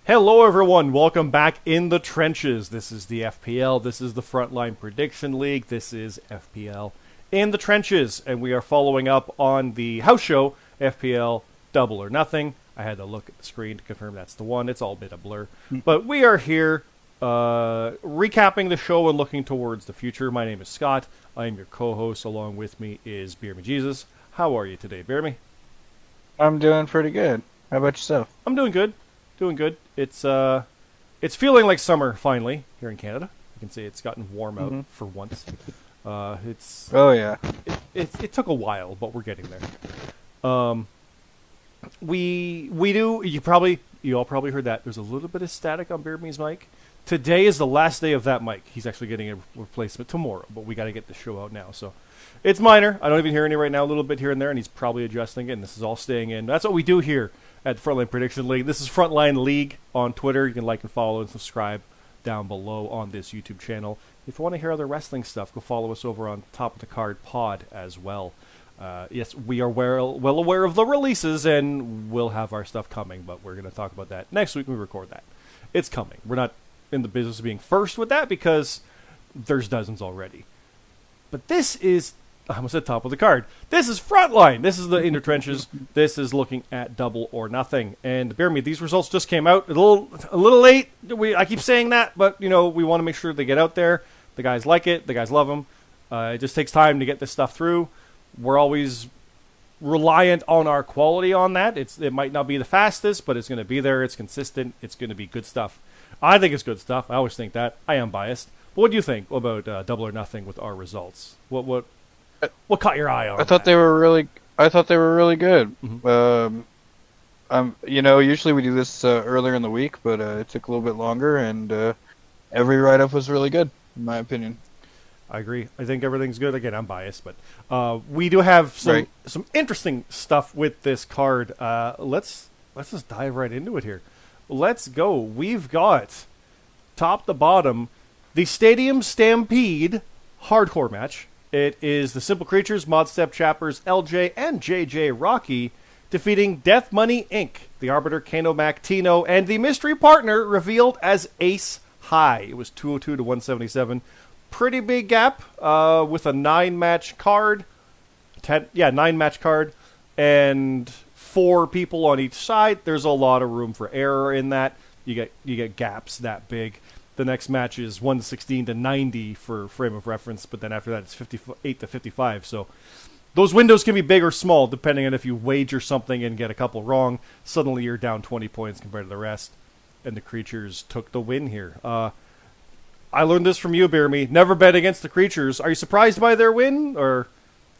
Hello, everyone. Welcome back in the trenches. This is the FPL. This is the Frontline Prediction League. This is FPL in the trenches, and we are following up on the house show, FPL Double or Nothing. I had to look at the screen to confirm that's the one. It's all a bit of blur. But we are here recapping the show and looking towards the future. My name is Scott. I am your co-host. Along with me is BeerMeJesus. How are you today, BeerMe? I'm doing pretty good. How about yourself? I'm doing good. Doing good. It's feeling like summer finally here in Canada. You can see it's gotten warm out for once. Oh yeah. It took a while, but we're getting there. We do. You all probably heard that. There's a little bit of static on BeerMe's mic. Today is the last day of that mic. He's actually getting a replacement tomorrow, but we got to get the show out now. So it's minor. I don't even hear any right now. A little bit here and there, and he's probably adjusting it. And this is all staying in. That's what we do here at Frontline Prediction League. This is Frontline League on Twitter. You can like and follow and subscribe down below on this YouTube channel. If you want to hear other wrestling stuff, go follow us over on Top of the Card Pod as well. Yes, we are well aware of the releases, and we'll have our stuff coming, but we're going to talk about that next week when we record that. It's coming. We're not in the business of being first with that because there's dozens already. But this is... I almost said top of the card. This is Frontline. This is the inner trenches. This is looking at Double or Nothing. And bear me, these results just came out a little late. I keep saying that, but we want to make sure they get out there. The guys like it. The guys love them. It just takes time to get this stuff through. We're always reliant on our quality on that. It might not be the fastest, but it's going to be there. It's consistent. It's going to be good stuff. I think it's good stuff. I always think that. I am biased. But what do you think about Double or Nothing with our results? What caught your eye on? I thought they were really good. Usually we do this earlier in the week, but it took a little bit longer, and every write-up was really good, in my opinion. I agree. I think everything's good. Again, I'm biased, but we do have some interesting stuff with this card. Let's just dive right into it here. Let's go. We've got top to bottom the Stadium Stampede hardcore match. It is the Simple Creatures, Mod Step Chappers, LJ, and JJ Rocky defeating Death Money Inc., the Arbiter, Kano Mac, Tino, and the mystery partner revealed as Ace High. It was 202 to 177. Pretty big gap with a 9-match card. 9-match card. And 4 people on each side. There's a lot of room for error in that. You get gaps that big. The next match is 116 to 90 for frame of reference, but then after that it's 58 to 55. So those windows can be big or small depending on if you wager something and get a couple wrong. Suddenly you're down 20 points compared to the rest, and the Creatures took the win here. I learned this from you, BeerMe. Never bet against the Creatures. Are you surprised by their win, or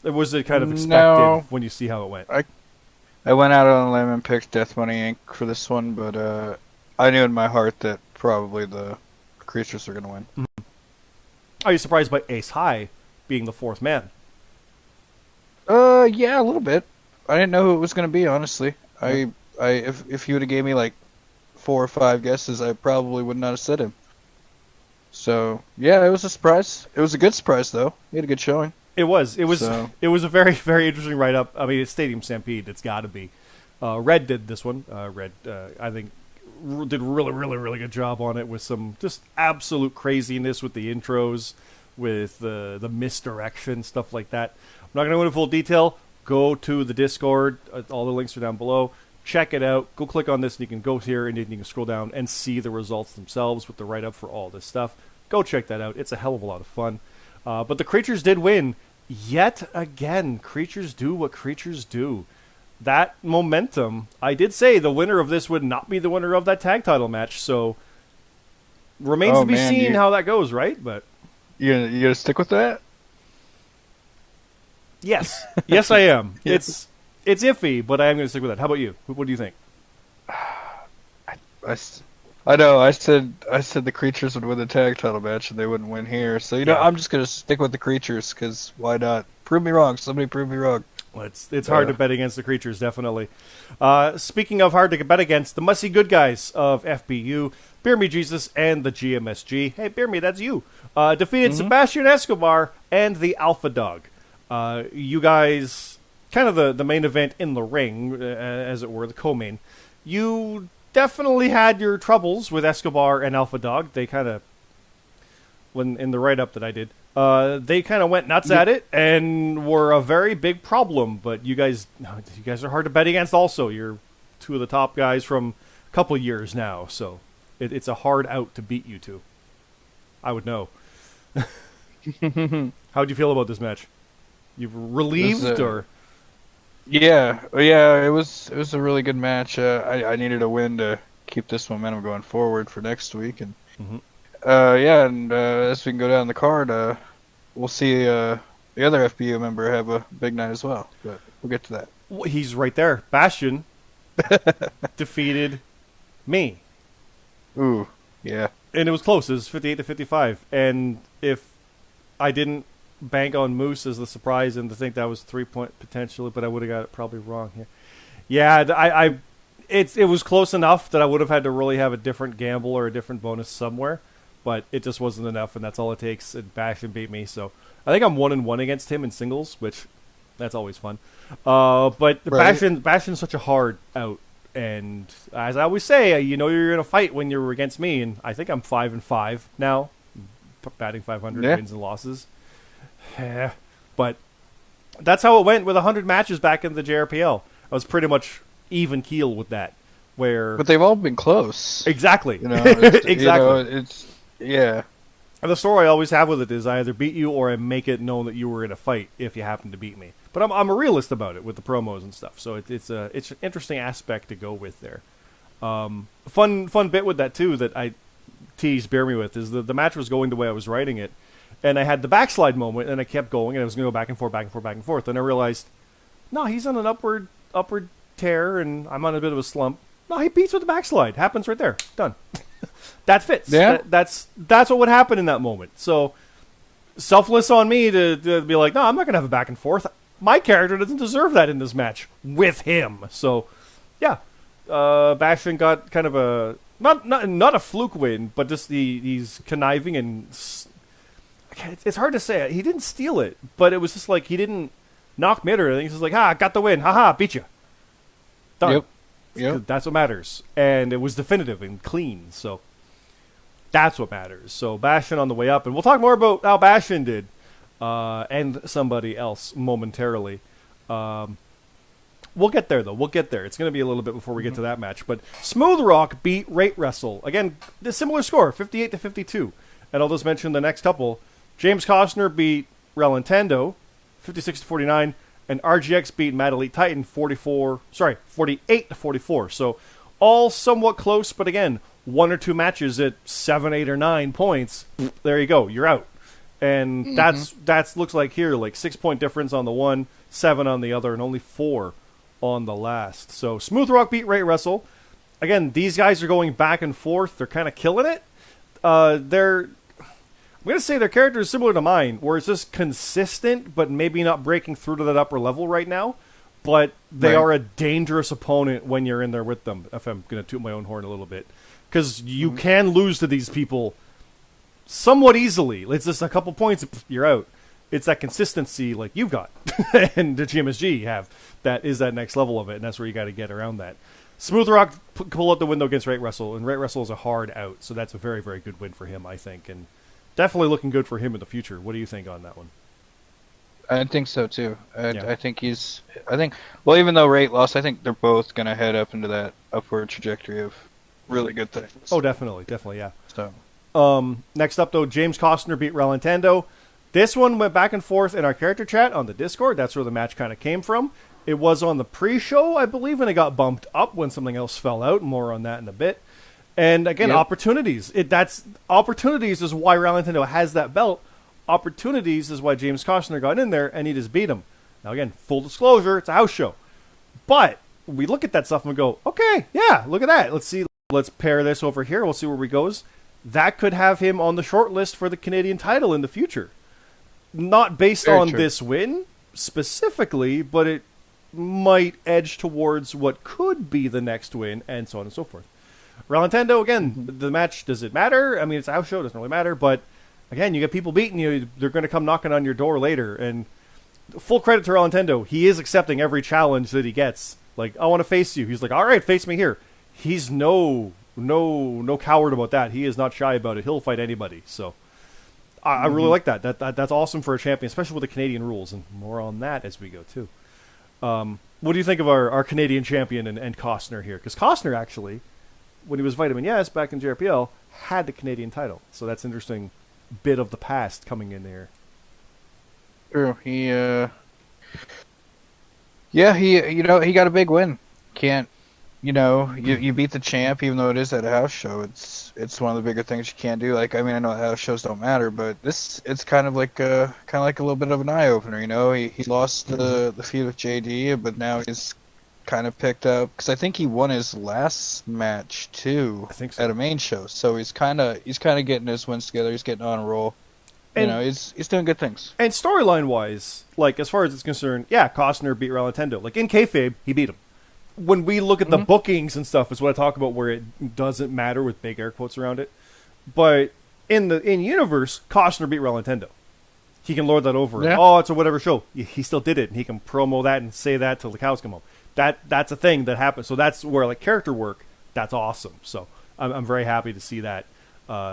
was it kind of expected when you see how it went? I went out on a limb and picked Death Money Inc. for this one, but I knew in my heart that probably the Creatures are going to win. Mm-hmm. Are you surprised by Ace High being the 4th man? Yeah, a little bit. I didn't know who it was going to be, honestly. Yeah. If you would have gave me like 4 or 5 guesses, I probably would not have said him. So yeah, it was a surprise. It was a good surprise, though. He had a good showing. It was a very, very interesting write-up. I mean, it's Stadium Stampede. It's got to be. Red did this one. Red, I think, did a really, really, really good job on it with some just absolute craziness with the intros, with the misdirection, stuff like that. I'm not going to go into full detail. Go to the Discord. All the links are down below. Check it out. Go click on this, and you can go here, and you can scroll down and see the results themselves with the write-up for all this stuff. Go check that out. It's a hell of a lot of fun. But the Creatures did win. Yet again, Creatures do what Creatures do. That momentum, I did say the winner of this would not be the winner of that tag title match, so remains to be seen how that goes, right? But you gonna stick with that? Yes. Yes, I am. It's iffy, but I am going to stick with that. How about you? What do you think? I know. I said the Creatures would win the tag title match, and they wouldn't win here. So I'm just going to stick with the Creatures because why not? Prove me wrong. Somebody prove me wrong. Well, it's hard to bet against the Creatures, definitely. Speaking of hard to bet against, the must-see good guys of FBU, BeerMeJesus and the GMSG. Hey, BeerMe, that's you. Defeated Sebastian Escobar and the Alpha Dog. You guys, kind of the main event in the ring, as it were, the co-main. You definitely had your troubles with Escobar and Alpha Dog. They kind of, when in the write-up that I did, they kind of went nuts at it and were a very big problem. But you guys are hard to bet against. Also, you're two of the top guys from a couple years now, so it's a hard out to beat you two. I would know. How'd you feel about this match? You relieved or? Yeah, it was a really good match. I needed a win to keep this momentum going forward for next week, and as we can go down the card, we'll see the other FPU member have a big night as well. But we'll get to that. Well, he's right there. Bastion defeated me. Ooh, yeah. And it was close. It was 58-55. And if I didn't bank on Moose as the surprise and to think that was 3-point potentially, but I would have got it probably wrong here. Yeah, it was close enough that I would have had to really have a different gamble or a different bonus somewhere, but it just wasn't enough, and that's all it takes. And Bastion beat me, so I think I'm 1-1 against him in singles, which that's always fun. But right. Bastion's such a hard out. And as I always say, you know you're going to fight when you're against me, and I think I'm 5-5 now, batting 500 wins and losses. Yeah, but that's how it went with 100 matches back in the JRPL. I was pretty much even keel with that. But they've all been close. Exactly. Exactly. And the story I always have with it is I either beat you or I make it known that you were in a fight if you happen to beat me. But I'm a realist about it with the promos and stuff, so it's an interesting aspect to go with there. Fun bit with that too that I teased BeerMe with is the match was going the way I was writing it, and I had the backslide moment, and I kept going, and I was going to go back and forth, and I realized, no, he's on an upward tear, and I'm on a bit of a slump. No, he beats with the backslide. Happens right there. Done. That fits. Yeah. That's what would happen in that moment. So selfless on me to be like, no, I'm not going to have a back and forth. My character doesn't deserve that in this match with him. So, yeah, Bastion got kind of a not a fluke win, but just he's conniving and it's hard to say. He didn't steal it, but it was just like he didn't knock mid or anything. He's just like, got the win, beat you. Done. Yep. That's what matters, and it was definitive and clean. So that's what matters. So Bastion on the way up, and we'll talk more about how Bastion did. And somebody else momentarily. We'll get there, though. We'll get there. It's going to be a little bit before we get to that match. But Smooth Rock beat Wrestle. Again, the similar score, 58-52. And I'll just mention the next couple. James Costner beat Relintendo, 56-49. And RGX beat Mad Elite Titan, 48-44. So all somewhat close, but again, one or two matches at 7, 8, or 9 points. There you go. You're out. And that's looks like here, like 6-point difference on the one, 7 on the other, and only 4 on the last. So Smooth Rock beat Wrestle. Again, these guys are going back and forth. They're kind of killing it. I'm going to say their character is similar to mine, where it's just consistent, but maybe not breaking through to that upper level right now. But they are a dangerous opponent when you're in there with them, if I'm going to toot my own horn a little bit. Because you can lose to these people somewhat easily. It's just a couple points, you're out. It's that consistency like you've got and the GMSG have. That is that next level of it, and that's where you got to get around that. Smooth Rock pull out the window against Wrestle, and Wrestle is a hard out, so that's a very, very good win for him, I think, and definitely looking good for him in the future. What do you think on that one? I think so too. I think well, even though Rate lost, I think they're both going to head up into that upward trajectory of really good things. Oh, definitely, yeah. So. Next up, though, James Costner beat Relintendo. This one went back and forth in our character chat on the Discord. That's where the match kind of came from. It was on the pre-show, I believe, and it got bumped up when something else fell out. More on that in a bit. And again, opportunities. Opportunities is why Relintendo has that belt. Opportunities is why James Costner got in there, and he just beat him. Now, again, full disclosure, it's a house show. But we look at that stuff and we go, okay, yeah, look at that. Let's pair this over here. We'll see where we goes. That could have him on the short list for the Canadian title in the future. Not based on this win specifically, but it might edge towards what could be the next win, and so on and so forth. Relintendo, again, the match, does it matter? I mean, it's a house show, it doesn't really matter, but again, you get people beating you, they're going to come knocking on your door later, and full credit to Relintendo, he is accepting every challenge that he gets. Like, I want to face you. He's like, all right, face me here. he's no coward about that. He is not shy about it. He'll fight anybody. So I really like that. That's awesome for a champion, especially with the Canadian rules, and more on that as we go too. What do you think of our Canadian champion and Costner here? Because Costner actually, when he was Vitamin Yes back in JRPL, had the Canadian title. So that's an interesting bit of the past coming in there. True. He got a big win. Can't, you beat the champ, even though it is at a house show. It's one of the bigger things you can't do. Like, I mean, I know house shows don't matter, but it's kind of like a little bit of an eye opener. He lost the feud with JD, but now he's kind of picked up, because I think he won his last match too. I think so. At a main show. So he's kind of getting his wins together. He's getting on a roll. And, he's doing good things. And storyline wise, like as far as it's concerned, yeah, Costner beat Real Nintendo. Like in kayfabe, he beat him. When we look at the bookings and stuff, is what I talk about, where it doesn't matter with big air quotes around it. But in universe, Costner beat Real Nintendo. He can lord that over. Yeah. Oh, it's a whatever show. He still did it, and he can promo that and say that till the cows come home. That's a thing that happens. So that's where, like, character work, that's awesome. So I'm very happy to see that.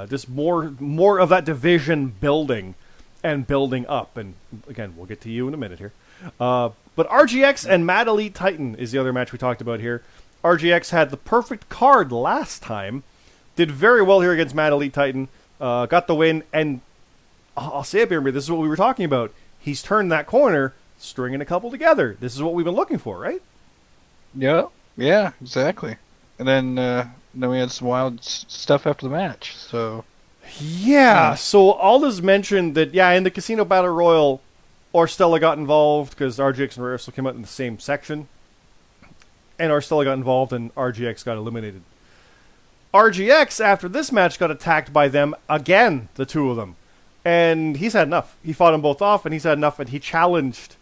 Just more of that division building and building up. And again, we'll get to you in a minute here. But RGX and Mad Elite Titan is the other match we talked about here. RGX had the perfect card last time. Did very well here against Mad Elite Titan. Got the win. And I'll say it, BeerMeJesus, this is what we were talking about. He's turned that corner, stringing a couple together. This is what we've been looking for, right? Yeah, exactly. And then we had some wild stuff after the match. So yeah. So Aldous mentioned that, in the Casino Battle Royale, Stella got involved because RGX and Wrestle came out in the same section. And Stella got involved and RGX got eliminated. RGX, after this match, got attacked by them again, the two of them. And he's had enough. He fought them both off, and he's had enough, and he challenged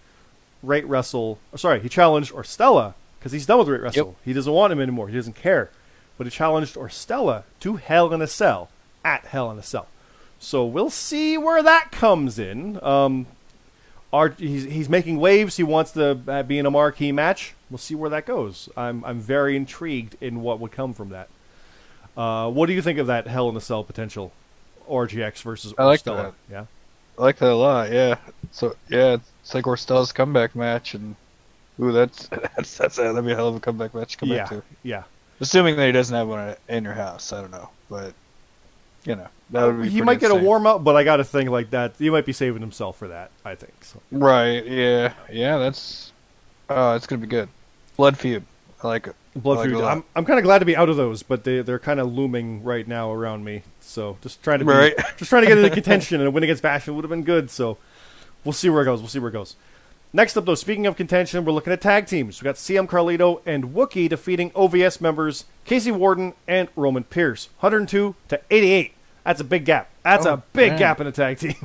he challenged Stella, because he's done with Rate Wrestle. Yep. He doesn't want him anymore. He doesn't care. But he challenged Stella to Hell in a Cell at Hell in a Cell. So we'll see where that comes in. He's making waves. He wants to be in a marquee match. We'll see where that goes. I'm very intrigued in what would come from that. What do you think of that Hell in a Cell potential? RGX versus I like Stella. that. Yeah, I like that a lot. Yeah. So it's like Stella's comeback match, and that'd be a hell of a comeback match to come back to. Yeah. Assuming that he doesn't have one in your house, I don't know, but that would be. He might get a warm up, but I got to think like that. He might be saving himself for that. I think so. Right? Yeah. That's. It's gonna be good. Blood feud. I like it. Blood feud. I'm kind of glad to be out of those, but they're kind of looming right now around me. So just trying to get into contention, and a win against Bastion would have been good. So we'll see where it goes. Next up, though, speaking of contention, we're looking at tag teams. We got CM Carlito and Wookie defeating OVS members Casey Warden and Roman Pierce, 102 to 88. That's a big gap. That's a big gap in a tag team.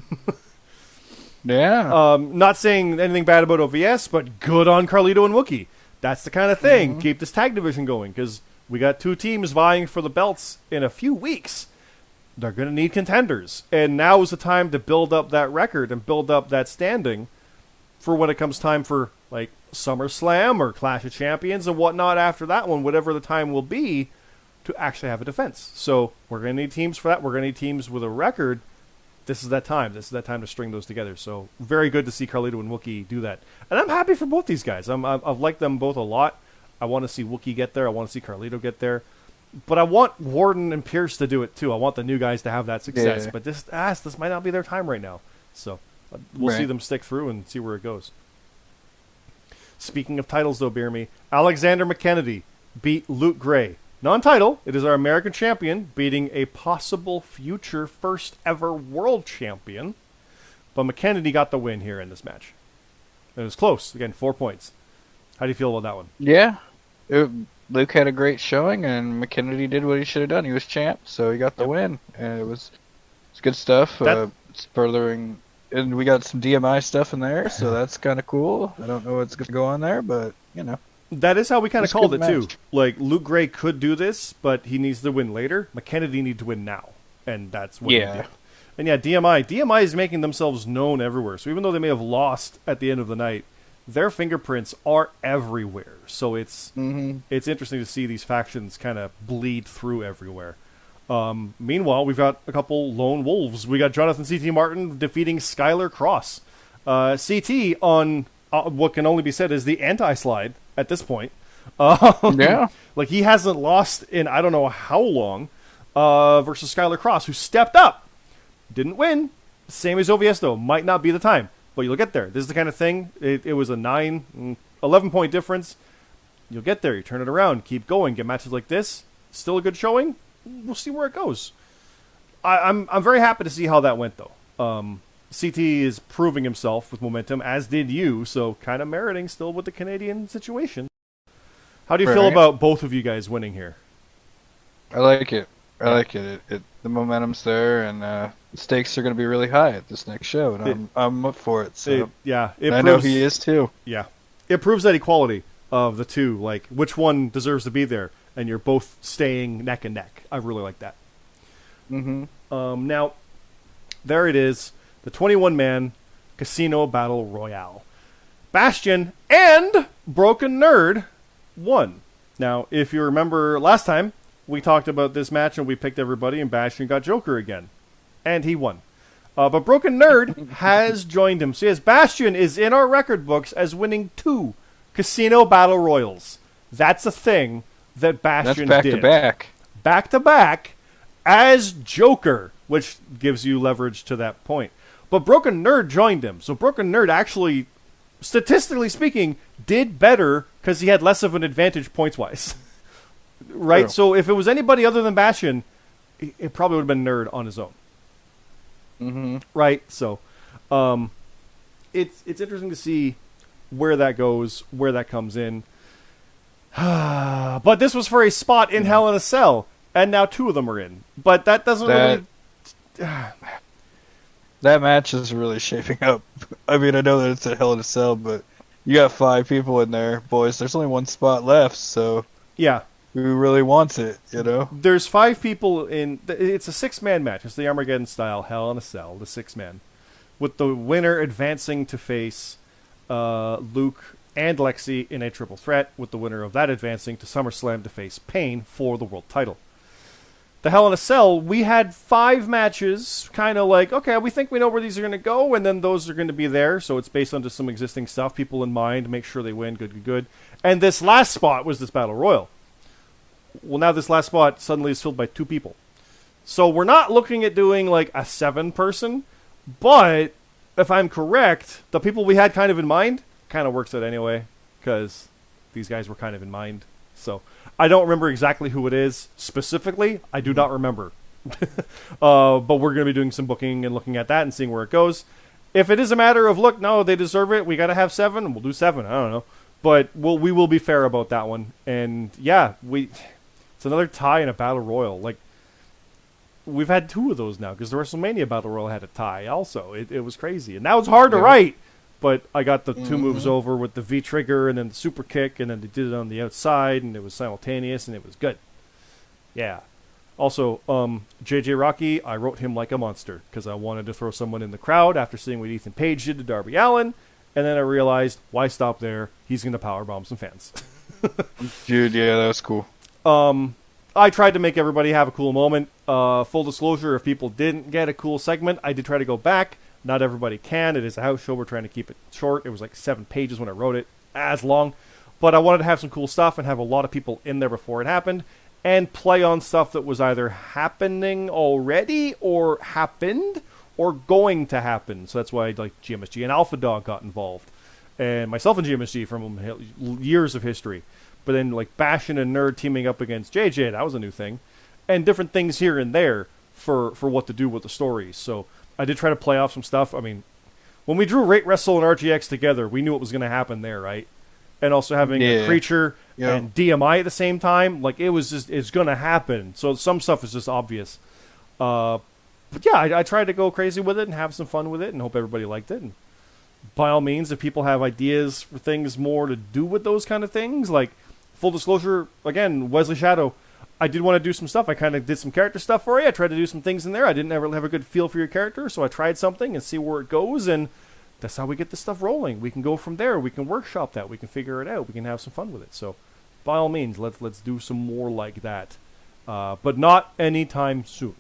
Yeah. Not saying anything bad about OVS, but good on Carlito and Wookie. That's the kind of thing. Mm-hmm. Keep this tag division going, because we got two teams vying for the belts in a few weeks. They're going to need contenders. And now is the time to build up that record and build up that standing for when it comes time for, like, SummerSlam or Clash of Champions and whatnot after that one, whatever the time will be, to actually have a defense. So we're going to need teams for that. We're going to need teams with a record. This is that time. This is that time to string those together. So very good to see Carlito and Wookie do that. And I'm happy for both these guys. I've liked them both a lot. I want to see Wookie get there. I want to see Carlito get there. But I want Warden and Pierce to do it too. I want the new guys to have that success. Yeah. But this might not be their time right now. So we'll see them stick through and see where it goes. Speaking of titles, though, BeerMe, Alexander McKennedy beat Luke Gray. Non-title, it is our American champion beating a possible future first ever world champion. But McKennedy got the win here in this match. It was close. Again, 4 points. How do you feel about that one? Yeah. Luke had a great showing, and McKennedy did what he should have done. He was champ, so he got the win. And it's good stuff. It's furthering... And we got some DMI stuff in there, so that's kind of cool. I don't know what's going to go on there, but, That is how we kind of called it, too. Like, Luke Gray could do this, but he needs to win later. McKennedy needs to win now, and that's what he did. And DMI is making themselves known everywhere. So even though they may have lost at the end of the night, their fingerprints are everywhere. So it's Mm-hmm. it's interesting to see these factions kind of bleed through everywhere. Meanwhile, we've got a couple lone wolves. We got Jonathan CT Martin defeating Skylar Cross. CT on what can only be said is the anti-slide at this point. Yeah. Like he hasn't lost in I don't know how long versus Skylar Cross, who stepped up. Didn't win. Same as OVS, though. Might not be the time. But you'll get there. This is the kind of thing. It was a 11-point difference. You'll get there. You turn it around. Keep going. Get matches like this. Still a good showing. We'll see where it goes. I'm very happy to see how that went, though. CT is proving himself with momentum, as did you. So kind of meriting still with the Canadian situation. How do you feel about both of you guys winning here? I like it. I like it. The momentum's there, and the stakes are going to be really high at this next show, and I'm up for it. So I know he is too. Yeah, it proves that equality of the two, like which one deserves to be there, and you're both staying neck and neck. I really like that. Mm-hmm. Now, there it is, the 21-man Casino Battle Royale. Bastion and Broken Nerd won. Now, if you remember last time, we talked about this match and we picked everybody, and Bastion got Joker again. And he won. But Broken Nerd has joined him. So yes, Bastion is in our record books as winning 2 Casino Battle Royals. That's a thing that Bastion That's did. back-to-back. Back-to-back as Joker, which gives you leverage to that point. But Broken Nerd joined him. So Broken Nerd actually, statistically speaking, did better because he had less of an advantage points-wise. Right? True. So if it was anybody other than Bastion, it probably would have been Nerd on his own. Mm-hmm. Right? So it's interesting to see where that goes, where that comes in. But this was for a spot in Hell in a Cell, and now 2 of them are in. But that doesn't really... That match is really shaping up. I mean, I know that it's a Hell in a Cell, but you got 5 people in there, boys. There's only 1 spot left, so... Yeah. Who really wants it, you know? There's 5 people in... It's a 6-man match. It's the Armageddon style Hell in a Cell, the 6-man. With the winner advancing to face Luke and Lexi in a triple threat, with the winner of that advancing to SummerSlam to face Pain for the world title. The Hell in a Cell, we had 5 matches, kind of like, okay, we think we know where these are going to go, and then those are going to be there, so it's based on just some existing stuff, people in mind, make sure they win, good. And this last spot was this Battle Royal. Well, now this last spot suddenly is filled by 2 people. So we're not looking at doing like a 7-person, but if I'm correct, the people we had kind of in mind kind of works out anyway, because these guys were kind of in mind. So I don't remember exactly who it is specifically. I do not remember. But we're going to be doing some booking and looking at that and seeing where it goes. If it is a matter of, look, no, they deserve it, we got to have 7, we'll do 7. I don't know. But we will be fair about that one. And yeah, it's another tie in a Battle Royal. Like, we've had 2 of those now, because the WrestleMania Battle Royal had a tie also. It was crazy. And that was hard to write. But I got the 2 moves over with the V-trigger and then the super kick, and then they did it on the outside, and it was simultaneous, and it was good. Yeah. Also, JJ Rocky, I wrote him like a monster, because I wanted to throw someone in the crowd after seeing what Ethan Page did to Darby Allin, and then I realized, why stop there? He's going to powerbomb some fans. Dude, yeah, that was cool. I tried to make everybody have a cool moment. Full disclosure, if people didn't get a cool segment, I did try to go back. Not everybody can. It is a house show. We're trying to keep it short. It was like 7 pages when I wrote it, as long. But I wanted to have some cool stuff and have a lot of people in there before it happened, and play on stuff that was either happening already or happened or going to happen. So that's why like GMSG and Alpha Dog got involved, and myself and GMSG from years of history. But then like Bastion and Nerd teaming up against JJ, that was a new thing, and different things here and there for what to do with the stories. So I did try to play off some stuff. I mean, when we drew Rate Wrestle and RGX together, we knew what was going to happen there, right? And also having a Creature and DMI at the same time, like it was just, it's going to happen. So some stuff is just obvious. But yeah, I tried to go crazy with it and have some fun with it and hope everybody liked it. And by all means, if people have ideas for things more to do with those kind of things, like full disclosure, again, Wesley Shadow, I did want to do some stuff. I kind of did some character stuff for you. I tried to do some things in there. I didn't ever have a good feel for your character, so I tried something and see where it goes. And that's how we get this stuff rolling. We can go from there. We can workshop that. We can figure it out. We can have some fun with it. So, by all means, let's do some more like that, but not anytime soon,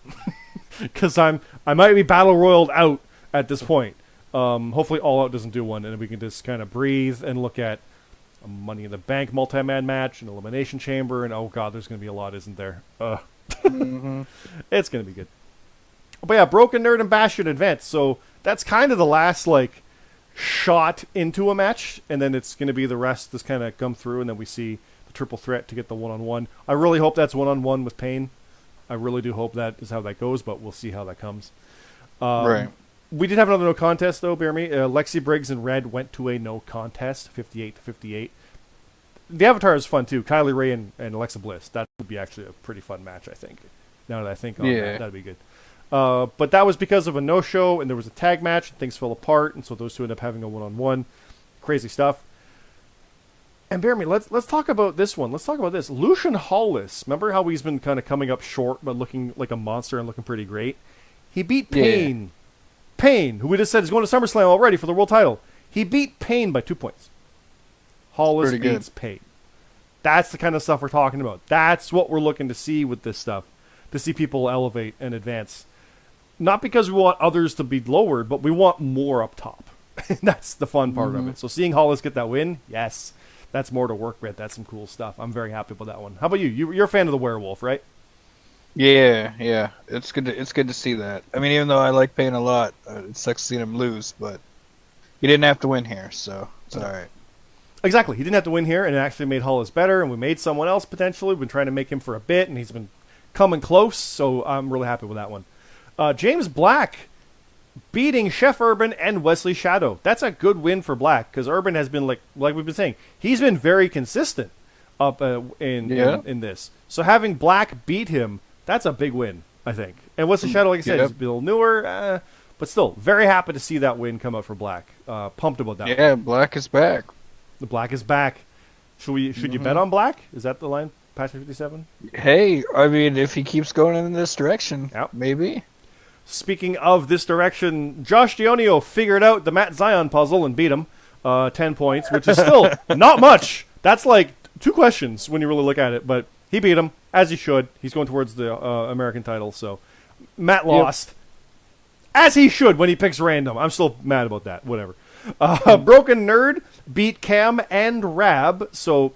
because I might be battle royaled out at this point. Hopefully, All Out doesn't do one, and we can just kind of breathe and look at a Money in the Bank multi-man match, an Elimination Chamber, and oh god, there's going to be a lot, isn't there? It's going to be good. But yeah, Broken Nerd and Bastion advance. So that's kind of the last shot into a match, and then it's going to be the rest that's kind of come through, and then we see the triple threat to get the one-on-one. I really hope that's one-on-one with Pain. I really do hope that is how that goes, but we'll see how that comes. Right. We did have another no contest though, bear me. Lexi Briggs and Red went to a no contest, 58-58. The Avatar is fun too. Kylie Ray and Alexa Bliss. That would be actually a pretty fun match, I think. Now that I think on that, that'd be good. But that was because of a no-show, and there was a tag match, and things fell apart, and so those two ended up having a one-on-one. Crazy stuff. And bear me, let's talk about this one. Let's talk about this. Lucian Holos. Remember how he's been kind of coming up short, but looking like a monster and looking pretty great? He beat Pain. Yeah. Pain, who we just said is going to SummerSlam already for the world title. He beat Pain by 2 points. Holos beats Pain. That's the kind of stuff we're talking about. That's what we're looking to see with this stuff. To see people elevate and advance. Not because we want others to be lowered, but we want more up top. That's the fun part of it. So seeing Holos get that win, yes, that's more to work with. That's some cool stuff. I'm very happy with that one. How about you? You're a fan of the werewolf, right? Yeah. It's good to see that. I mean, even though I like Pain a lot, it sucks seeing him lose, but he didn't have to win here, so it's all right. Exactly. He didn't have to win here, and it actually made Holos better, and we made someone else potentially. We've been trying to make him for a bit, and he's been coming close, so I'm really happy with that one. James Black beating Chef Urban and Wesley Shadow. That's a good win for Black, because Urban has been, like we've been saying, he's been very consistent up in this. So having Black beat him, that's a big win, I think. And Wesley Shadow, like I said, is a little newer, but still, very happy to see that win come out for Black. Pumped about that. Yeah, Black is back. The Black is back. Should you bet on Black? Is that the line? Patch 57? Hey, I mean, if he keeps going in this direction, maybe. Speaking of this direction, Josh Dionio figured out the Matt Zion puzzle and beat him 10 points, which is still not much. That's like 2 questions when you really look at it, but he beat him, as he should. He's going towards the American title, so Matt lost, as he should when he picks random. I'm still mad about that. Whatever. Broken Nerd beat Cam and Rab, so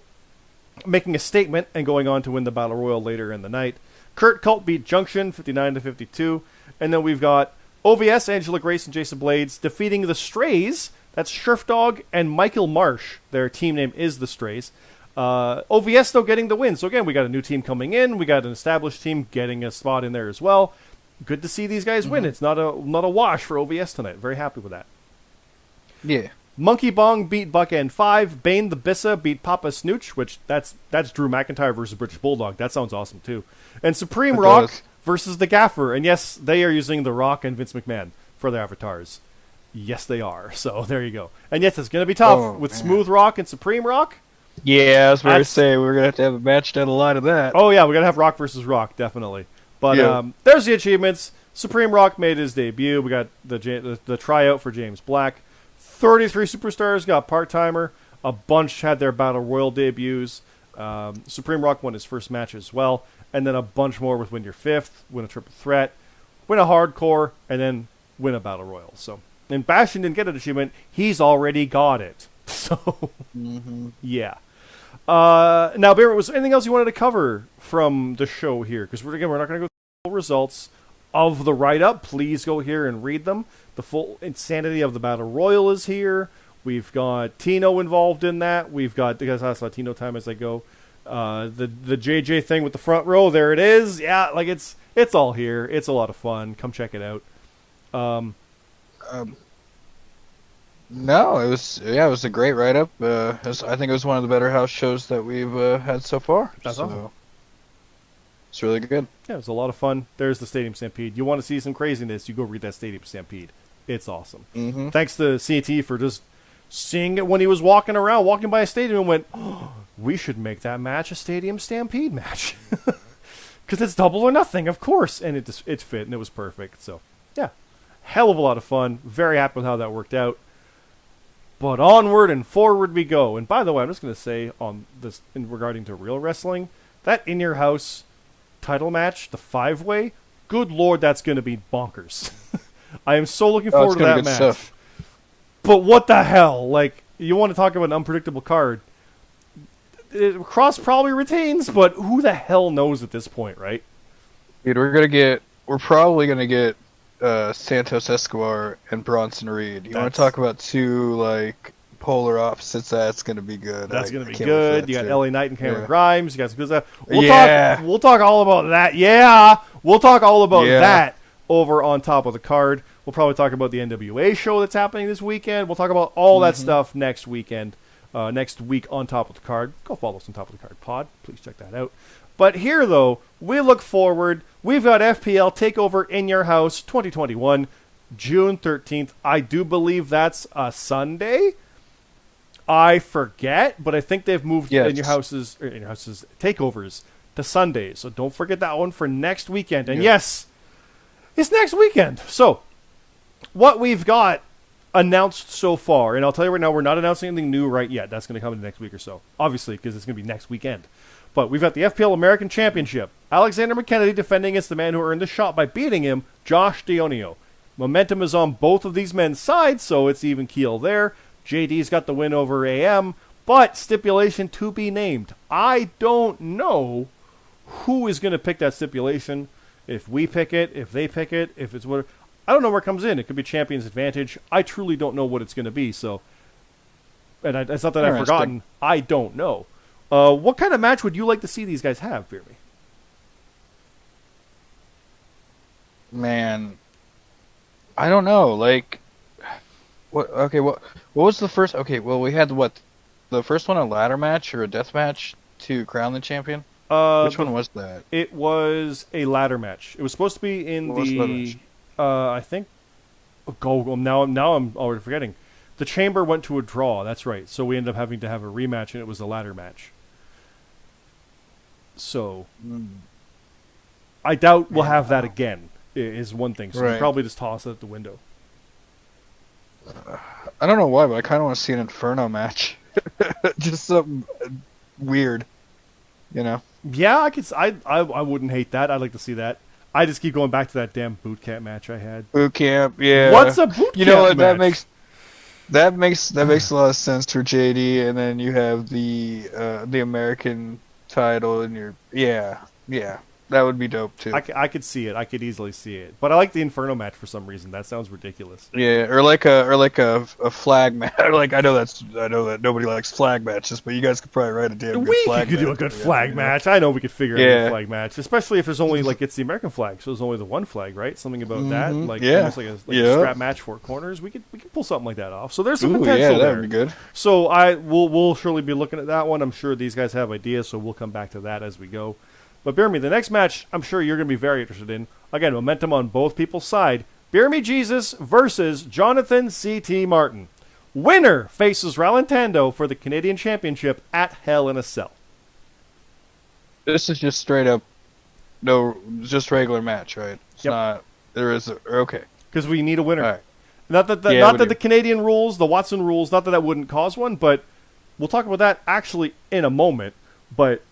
making a statement and going on to win the Battle Royal later in the night. Kurt Cult beat Junction 59-52. And then we've got OVS, Angela Grace, and Jason Blades defeating the Strays. That's Sheriff and Michael Marsh. Their team name is the Strays. OVS, though, getting the win. So, again, we got a new team coming in. We got an established team getting a spot in there as well. Good to see these guys win. It's not a wash for OVS tonight. Very happy with that. Yeah. Monkey Bong beat Buck N5. Bane the Bissa beat Papa Snooch, which that's Drew McIntyre versus British Bulldog. That sounds awesome, too. And Supreme Rock versus the Gaffer. And yes, they are using The Rock and Vince McMahon for their avatars. Yes, they are. So there you go. And yes, it's going to be tough with Smooth Rock and Supreme Rock. Yeah, I was going to say, we're going to have a match down a lot of that. Oh, yeah, we're going to have Rock versus Rock, definitely. But there's the achievements. Supreme Rock made his debut. We got the tryout for James Black. 33 superstars got part-timer. A bunch had their Battle Royal debuts. Supreme Rock won his first match as well. And then a bunch more with win your 5th, win a triple threat, win a hardcore, and then win a Battle Royal. So, and Bastion didn't get an achievement. He's already got it. So, yeah. Now, Bear, was there anything else you wanted to cover from the show here? Because, we're not going to go through the full results of the write-up. Please go here and read them. The full insanity of the Battle Royal is here. We've got Tino involved in that. We've got, because I saw Tino time as I go. The JJ thing with the front row, there it is. Yeah, like it's all here. It's a lot of fun. Come check it out. No, it was a great write-up. I think it was one of the better house shows that we've had so far. That's awesome. It's really good. Yeah, it was a lot of fun. There's the Stadium Stampede. You want to see some craziness, you go read that Stadium Stampede. It's awesome. Thanks to CT for just seeing it when he was walking by a stadium, and went, we should make that match a Stadium Stampede match. Because it's double or nothing, of course. And it fit, and it was perfect. So, yeah. Hell of a lot of fun. Very happy with how that worked out. But onward and forward we go. And by the way, I'm just going to say on this in regarding to real wrestling, that In Your House title match, the 5-way, good lord, that's going to be bonkers. I am so looking forward to that match. Stuff. But what the hell? Like, you want to talk about an unpredictable card. Cross probably retains, but who the hell knows at this point, right? Dude, we're probably going to get Santos Escobar and Bronson Reed. You want to talk about two, like, polar opposites? That's going to be good. That's going to be good. You got LA Knight and Cameron Grimes. You got some good stuff. We'll talk all about that. Yeah. We'll talk all about that over on top of the card. We'll probably talk about the NWA show that's happening this weekend. We'll talk about all that stuff next weekend, next week on top of the card. Go follow us on Top of the Card Pod. Please check that out. But here, though, we look forward. We've got FPL TakeOver In Your House 2021, June 13th. I do believe that's a Sunday. I forget, but I think they've moved In Your House's takeovers to Sundays. So don't forget that one for next weekend. And yes, it's next weekend. So what we've got announced so far, and I'll tell you right now, we're not announcing anything new right yet. That's going to come in the next week or so, obviously, because it's going to be next weekend. But we've got the FPL American Championship. Alexander McKennedy defending against the man who earned the shot by beating him, Josh Dionio. Momentum is on both of these men's sides, so it's even keel there. JD's got the win over AM, but stipulation to be named. I don't know who is going to pick that stipulation. If we pick it, if they pick it, if it's what... I don't know where it comes in. It could be Champion's Advantage. I truly don't know what it's going to be, so... And it's not that I've forgotten. I don't know. What kind of match would you like to see these guys have, BeerMe? Man, I don't know. Like, what? Okay, what was the first? Okay, well, we had the first one, a ladder match or a death match to crown the champion. Which one was that? It was a ladder match. It was supposed to be in I think. Now I'm already forgetting. The chamber went to a draw. That's right. So we ended up having to have a rematch, and it was a ladder match. So, I doubt we'll have that again, is one thing. So we'll probably just toss it out the window. I don't know why, but I kind of want to see an Inferno match. Just something weird, you know? Yeah, I wouldn't hate that. I'd like to see that. I just keep going back to that damn boot camp match I had. Boot camp, yeah. What's a boot camp You know what, match? That makes a lot of sense for JD, and then you have the American title in your that would be dope too. I could see it. I could easily see it. But I like the Inferno match for some reason. That sounds ridiculous. Yeah, or like a flag match. Like I know that nobody likes flag matches, but you guys could probably write a damn good flag match. We could do a good flag match. I know we could figure out a flag match, especially if there's only it's the American flag, so there's only the one flag, right? Something about that, almost like a strap match, 4 corners. We could pull something like that off. So there's some potential there. That would be good. So we'll surely be looking at that one. I'm sure these guys have ideas, so we'll come back to that as we go. But BeerMe, the next match I'm sure you're going to be very interested in. Again, momentum on both people's side. BeerMeJesus versus Jonathan C.T. Martin. Winner faces Ralentando for the Canadian Championship at Hell in a Cell. This is just straight up, just regular match, right? It's not. There is okay. Because we need a winner. All right. Not that the Canadian rules, the Watson rules, not that wouldn't cause one, but we'll talk about that actually in a moment. But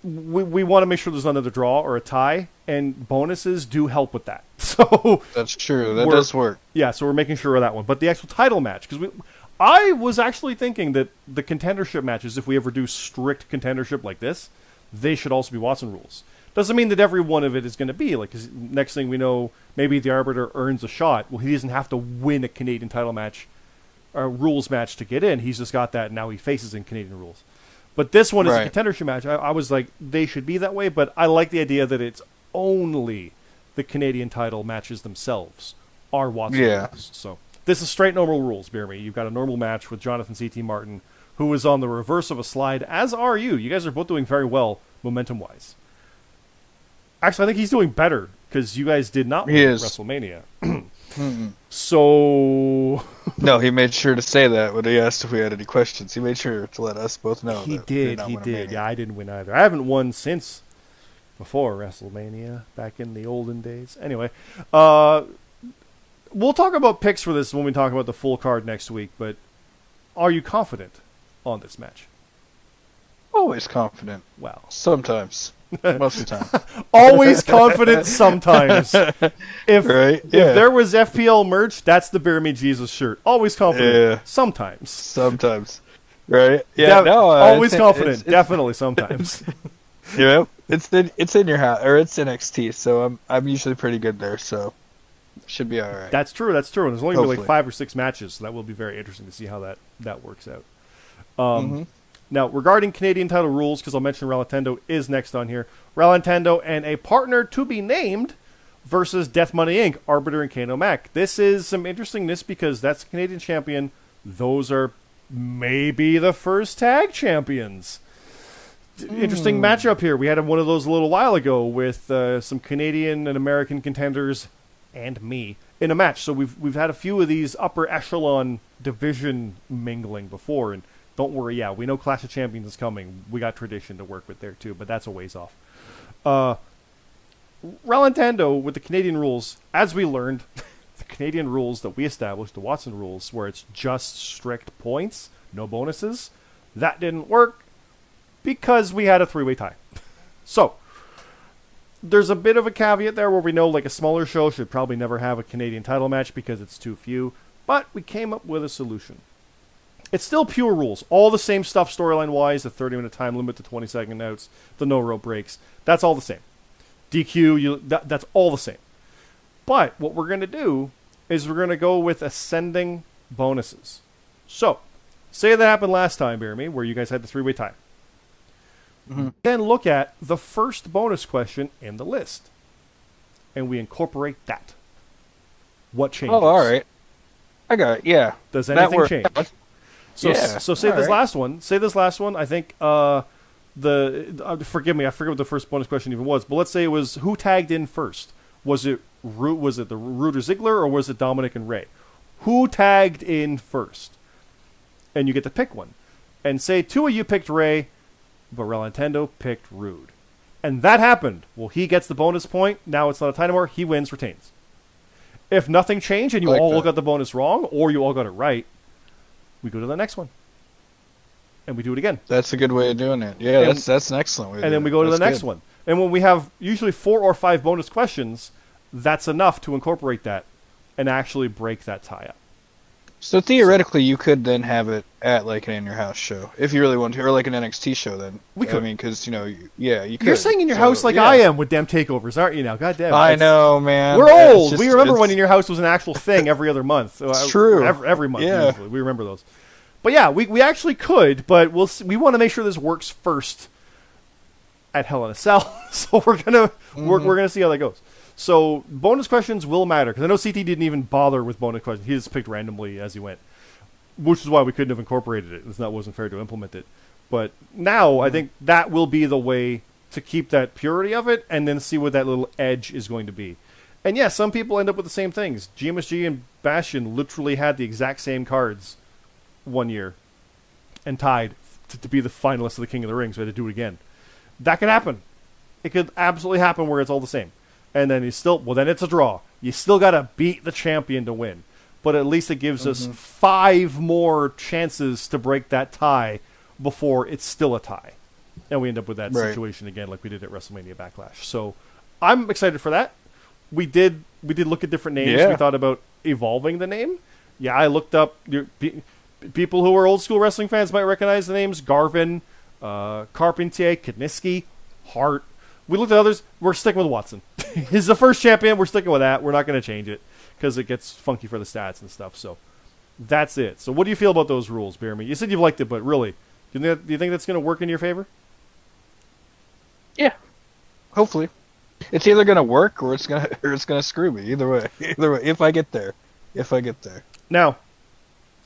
we want to make sure there's another draw or a tie, and bonuses do help with that. So that's true. That does work. Yeah, so we're making sure of that one. But the actual title match, because I was actually thinking that the contendership matches, if we ever do strict contendership like this, they should also be Watson rules. Doesn't mean that every one of it is going to be like. Cause next thing we know, maybe the arbiter earns a shot. Well, he doesn't have to win a Canadian title match, or rules match to get in. He's just got that, and now he faces in Canadian rules. But this one is a contendership match. I was like, they should be that way, but I like the idea that it's only the Canadian title matches themselves are Watson rules. So this is straight normal rules, BeerMe. You've got a normal match with Jonathan C.T. Martin, who is on the reverse of a slide, as are you. You guys are both doing very well momentum-wise. Actually, I think he's doing better, because you guys did not win WrestleMania. So... No, he made sure to say that when he asked if we had any questions. He made sure to let us both know. He did. Yeah, I didn't win either. I haven't won since before WrestleMania, back in the olden days. Anyway, we'll talk about picks for this when we talk about the full card next week, but Are you confident on this match? Always confident. Well, Sometimes. Most of the time. always confident sometimes. If Right? if Yeah. there was FPL merch, that's the BeerMeJesus shirt. Always confident. Yeah. Sometimes. Sometimes. Right? Yeah. Always it's- confident. it's- Definitely sometimes. Yep. It's in your house, or it's NXT, so I'm usually pretty good there, so should be all right. That's true. That's true. And there's only gonna be like Hopefully. 5 or 6 matches, so that will be very interesting to see how that works out. Mhm. Now, regarding Canadian title rules, because I'll mention Ralentendo is next on here. Ralentendo and a partner to be named versus Death Money Inc., Arbiter and Kano Mac. This is some interestingness because that's the Canadian champion. Those are maybe the first tag champions. Interesting matchup here. We had one of those a little while ago with some Canadian and American contenders and me in a match. So we've had a few of these upper echelon division mingling before, and don't worry, yeah, we know Clash of Champions is coming. We got tradition to work with there too, but that's a ways off. Ralentendo with the Canadian rules, as we learned, the Canadian rules that we established, the Watson rules, where it's just strict points, no bonuses, that didn't work because we had a 3-way tie. So, there's a bit of a caveat there where we know like a smaller show should probably never have a Canadian title match because it's too few, but we came up with a solution. It's still pure rules. All the same stuff storyline-wise, the 30-minute time limit, the 20-second outs, the no-rope breaks. That's all the same. DQ, that's all the same. But what we're going to do is we're going to go with ascending bonuses. So, say that happened last time, BeerMe, where you guys had the 3-way tie. Mm-hmm. Then look at the first bonus question in the list. And we incorporate that. What changes? Oh, all right. I got it. Yeah. Does That anything works. change? So, Yeah, so say all this right. last one. Say this last one. I think forgive me. I forget what the first bonus question even was. But let's say it was who tagged in first. Was it the Rude or Ziggler, or was it Dominic and Ray? Who tagged in first? And you get to pick one. And say two of you picked Ray, but Ralentendo picked Rude. And that happened. Well, he gets the bonus point. Now it's not a tie anymore. He wins, retains. If nothing changed and you Like all that. got the bonus wrong, or you all got it right, we go to the next one. And we do it again. That's a good way of doing it. Yeah, And- that's an excellent way. And then we go to the next one. And when we have usually 4 or 5 bonus questions, that's enough to incorporate that and actually break that tie up. So theoretically, you could then have it at like an in your house show if you really want to, or like an NXT show. Then We could. I mean, because you could. You're saying in your So, house like yeah. I am with damn takeovers, aren't you now? God damn. I It's- know, man. We're It's old. just- We remember it's- when in your house was an actual thing every other month. It's true. Every month, Yeah. usually. We remember those. But yeah, we actually could, but we want to make sure this works first at Hell in a Cell. So we're gonna see how that goes. So bonus questions will matter because I know CT didn't even bother with bonus questions. He just picked randomly as he went, which is why we couldn't have incorporated it. It wasn't fair to implement it. But now I think that will be the way to keep that purity of it, and then see what that little edge is going to be. And yeah, some people end up with the same things. GMSG and Bastion literally had the exact same cards one year and tied to be the finalists of the King of the Ring, so we had to do it again. That could happen. It could absolutely happen where it's all the same. And then then it's a draw. You still got to beat the champion to win. But at least it gives us 5 more chances to break that tie before it's still a tie. And we end up with that Right. situation again like we did at WrestleMania Backlash. So I'm excited for that. We did look at different names. Yeah. We thought about evolving the name. Yeah, I looked up people who are old school wrestling fans might recognize the names Garvin, Carpentier, Kniski, Hart. We looked at others. We're sticking with Watson. He's the first champion. We're sticking with that. We're not going to change it because it gets funky for the stats and stuff. So that's it. So what do you feel about those rules, BeerMe? You said you've liked it, but really, do you think that's going to work in your favor? Yeah, hopefully, it's either gonna work or it's gonna screw me. Either way, if I get there. Now,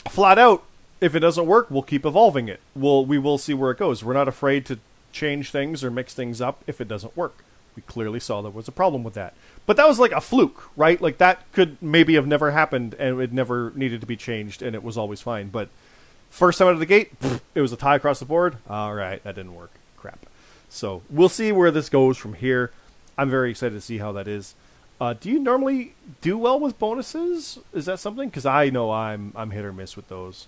flat out, if it doesn't work, we'll keep evolving it. We will see where it goes. We're not afraid to change things or mix things up if it doesn't work. We clearly saw there was a problem with that. But that was like a fluke, right? Like that could maybe have never happened and it never needed to be changed and it was always fine. But first time out of the gate, it was a tie across the board. All right, that didn't work. Crap. So we'll see where this goes from here. I'm very excited to see how that is. Do you normally do well with bonuses? Is that something? Because I know I'm hit or miss with those.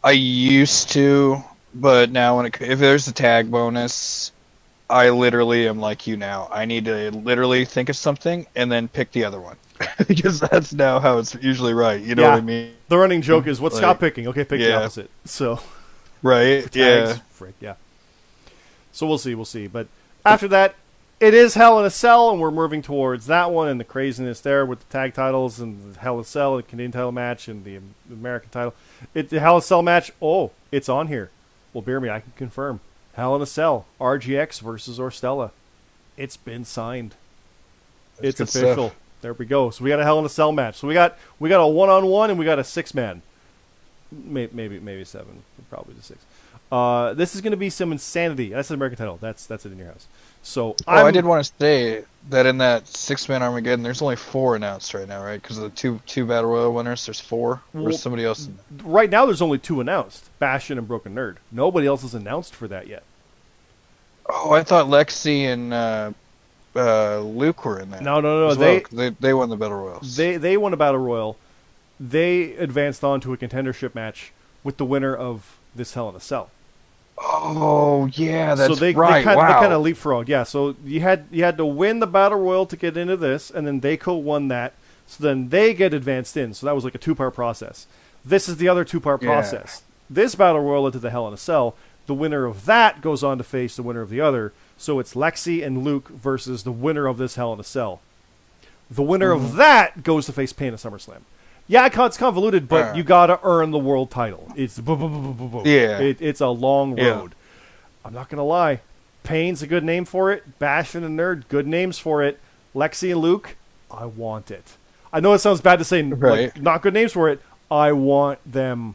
I used to, but now if there's a tag bonus, I literally am like you now. I need to literally think of something and then pick the other one. Because that's now how it's usually right. You know what Yeah. I mean? The running joke is, what's Like, Scott picking? Okay, pick the yeah. opposite. So, Right? for tags, Yeah. frick, yeah. So we'll see. But after that, it is Hell in a Cell, and we're moving towards that one and the craziness there with the tag titles and the Hell in a Cell, the Canadian title match, and the American title. The Hell in a Cell match, it's on here. Well, bear me, I can confirm. Hell in a Cell, RGX versus Stella. It's been signed. That's It's good official. stuff. There we go. So we got a Hell in a Cell match. So we got a 1-on-1 and we got a 6-man. Maybe 7. Probably the 6. This is going to be some insanity. That's the American title. That's it in your house. So I did want to say that in that 6-man Armageddon, there's only 4 announced right now, right? Because of the two Battle Royale winners, there's 4. Or is somebody else in there? Right now, there's only 2 announced: Bastion and Broken Nerd. Nobody else is announced for that yet. Oh, I thought Lexi and Luke were in that. No. They won the Battle Royals. They won a Battle Royal. They advanced on to a contendership match with the winner of this Hell in a Cell. Oh yeah, that's so they right. They Wow. kind of leapfrogged. Yeah, so you had to win the Battle Royal to get into this, and then they co-won that. So then they get advanced in. So that was like a 2-part process. This is the other 2-part process. This Battle Royal into the Hell in a Cell. The winner of that goes on to face the winner of the other. So it's Lexi and Luke versus the winner of this Hell in a Cell. The winner of that goes to face Pain at SummerSlam. Yeah, it's convoluted, but you gotta earn the world title. It's Yeah. It's a long road. Yeah. I'm not gonna lie. Pain's a good name for it. Bastion and Nerd, good names for it. Lexi and Luke, I want it. I know it sounds bad to say, Right. like, not good names for it. I want them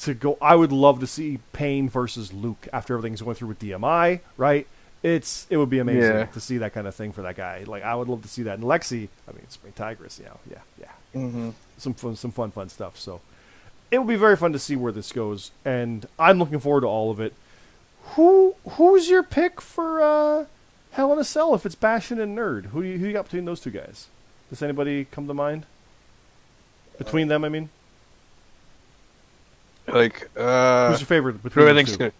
to go. I would love to see Pain versus Luke after everything's going through with DMI, right? It would be amazing to see that kind of thing for that guy. Like, I would love to see that. And Lexi, I mean, Spring Tigress, yeah. Mm-hmm. Some fun stuff. So it will be very fun to see where this goes, and I'm looking forward to all of it. Who's your pick for Hell in a Cell if it's Bastion and Nerd? Who you got between those two guys? Does anybody come to mind? Between them, I mean. Like, Who's your favorite who between I those think's two? good?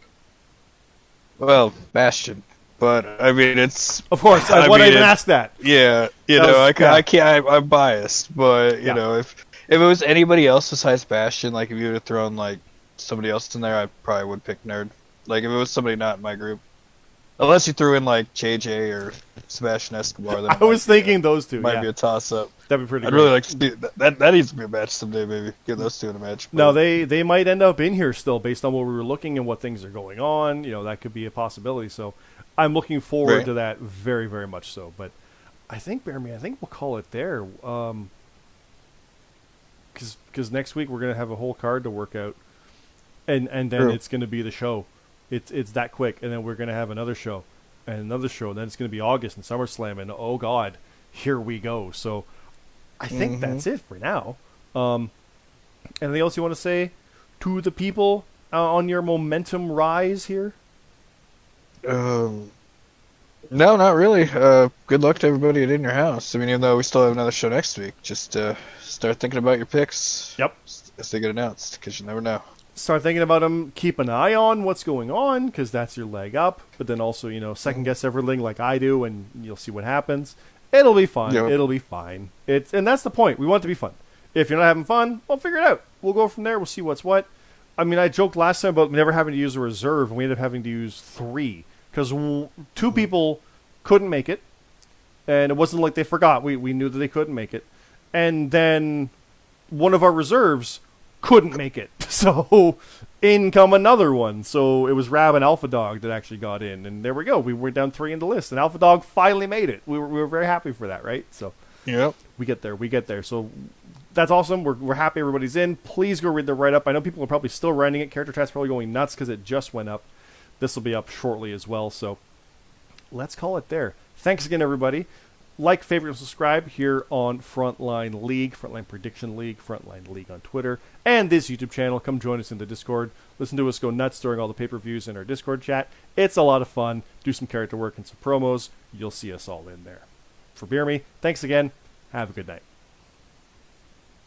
Well, Bastion, but I mean it's. Of course, I mean, even asked that. Yeah, I can't. I'm biased, but you know, if it was anybody else besides Bastion, like if you would have thrown like somebody else in there, I probably would pick Nerd. Like if it was somebody not in my group, unless you threw in like JJ or Sebastian Escobar. Then I was thinking those two. Might be a toss up. That'd be pretty. I'd great. really like to see that needs to be a match someday. Maybe get those two in a match. But No, they might end up in here still based on where we were looking and what things are going on. You know, that could be a possibility. So I'm looking forward to that very, very much so. But I think, I think we'll call it there. Because next week we're going to have a whole card to work out. And then it's going to be the show. It's that quick. And then we're going to have another show. And another show. And then it's going to be August and SummerSlam. And oh, God, here we go. So I think that's it for now. Anything else you want to say to the people on your momentum rise here? No, not really. Good luck to everybody at In Your House. I mean, even though we still have another show next week, just start thinking about your picks. Yep. As they get announced, because you never know. Start thinking about them. Keep an eye on what's going on, because that's your leg up. But then also, second guess everything like I do, and you'll see what happens. It'll be fun. Yep. It'll be fine. And that's the point. We want it to be fun. If you're not having fun, we'll figure it out. We'll go from there. We'll see what's what. I mean, I joked last time about never having to use a reserve, and we ended up having to use 3. Because 2 people couldn't make it, and it wasn't like they forgot. We knew that they couldn't make it. And then one of our reserves couldn't make it. So in come another one. So it was Rab and Alpha Dog that actually got in. And there we go. We were down 3 in the list, and Alpha Dog finally made it. We were very happy for that, right? So Yep. we get there. So that's awesome. We're happy everybody's in. Please go read the write-up. I know people are probably still writing it. Character Chat's probably going nuts because it just went up. This will be up shortly as well. So let's call it there. Thanks again, everybody. Like, favorite, and subscribe here on Frontline League, Frontline Prediction League, Frontline League on Twitter, and this YouTube channel. Come join us in the Discord. Listen to us go nuts during all the pay-per-views in our Discord chat. It's a lot of fun. Do some character work and some promos. You'll see us all in there. For Beer Me, thanks again. Have a good night.